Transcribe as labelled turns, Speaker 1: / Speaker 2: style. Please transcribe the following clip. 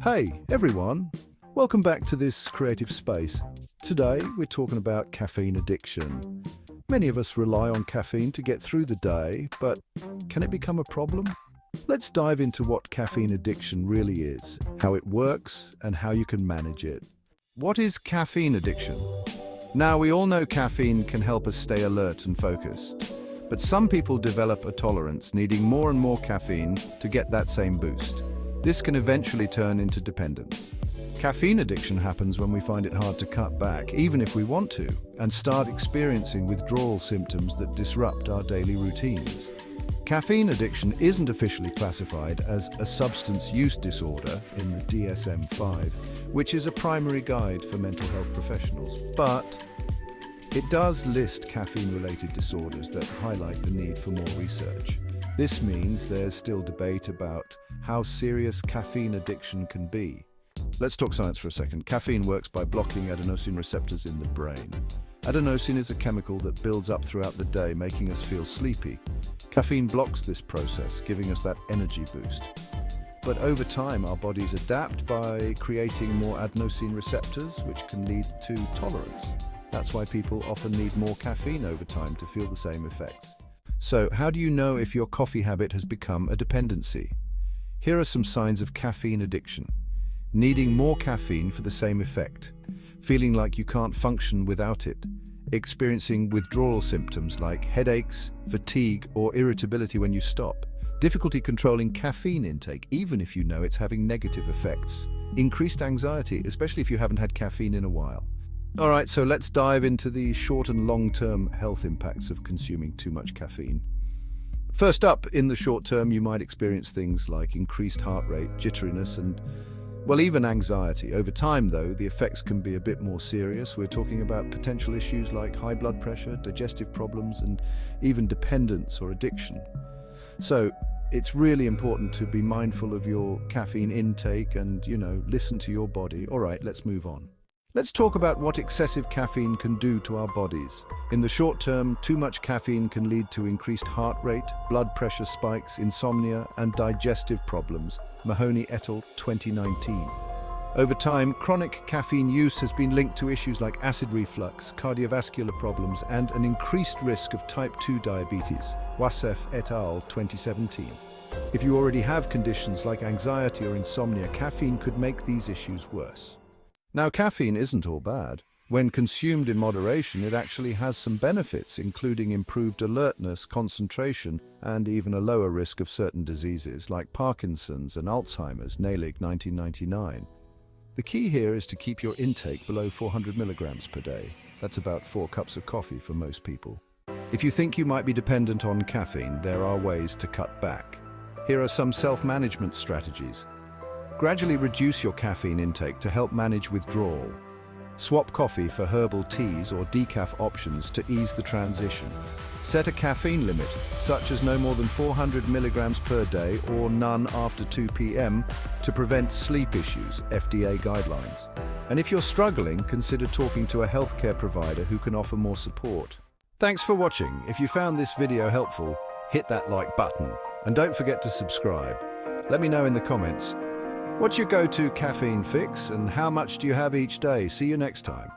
Speaker 1: Hey everyone, welcome back to this creative space. Today we're talking about caffeine addiction. Many of us rely on caffeine to get through the day, but can it become a problem? Let's dive into what caffeine addiction really is, how it works, and how you can manage it. What is caffeine addiction? Now, we all know caffeine can help us stay alert and focused, but some people develop a tolerance, needing more and more caffeine to get that same boost. This can eventually turn into dependence. Caffeine addiction happens when we find it hard to cut back, even if we want to, and start experiencing withdrawal symptoms that disrupt our daily routines. Caffeine addiction isn't officially classified as a substance use disorder in the DSM-5, which is a primary guide for mental health professionals, but it does list caffeine-related disorders that highlight the need for more research. This means there's still debate about how serious caffeine addiction can be. Let's talk science for a second. Caffeine works by blocking adenosine receptors in the brain. Adenosine is a chemical that builds up throughout the day, making us feel sleepy. Caffeine blocks this process, giving us that energy boost. But over time, our bodies adapt by creating more adenosine receptors, which can lead to tolerance. That's why people often need more caffeine over time to feel the same effects. So, how do you know if your coffee habit has become a dependency? Here are some signs of caffeine addiction. Needing more caffeine for the same effect. Feeling like you can't function without it. Experiencing withdrawal symptoms like headaches, fatigue, or irritability when you stop. Difficulty controlling caffeine intake, even if you know it's having negative effects. Increased anxiety, especially if you haven't had caffeine in a while. All right, so let's dive into the short and long-term health impacts of consuming too much caffeine. First up, in the short term, you might experience things like increased heart rate, jitteriness, and, well, even anxiety. Over time, though, the effects can be a bit more serious. We're talking about potential issues like high blood pressure, digestive problems, and even dependence or addiction. So, it's really important to be mindful of your caffeine intake and, listen to your body. All right, let's move on. Let's talk about what excessive caffeine can do to our bodies. In the short term, too much caffeine can lead to increased heart rate, blood pressure spikes, insomnia, and digestive problems. Mahoney et al. 2019. Over time, chronic caffeine use has been linked to issues like acid reflux, cardiovascular problems, and an increased risk of type 2 diabetes. Wasef et al. 2017. If you already have conditions like anxiety or insomnia, caffeine could make these issues worse. Now, caffeine isn't all bad. When consumed in moderation, it actually has some benefits, including improved alertness, concentration, and even a lower risk of certain diseases like Parkinson's and Alzheimer's. Nehlig, 1999. The key here is to keep your intake below 400 milligrams per day. That's about 4 cups of coffee for most people. If you think you might be dependent on caffeine, there are ways to cut back. Here are some self-management strategies. Gradually reduce your caffeine intake to help manage withdrawal. Swap coffee for herbal teas or decaf options to ease the transition. Set a caffeine limit, such as no more than 400 milligrams per day or none after 2 p.m. to prevent sleep issues, FDA guidelines. And if you're struggling, consider talking to a healthcare provider who can offer more support. Thanks for watching. If you found this video helpful, hit that like button and don't forget to subscribe. Let me know in the comments. What's your go-to caffeine fix and how much do you have each day? See you next time.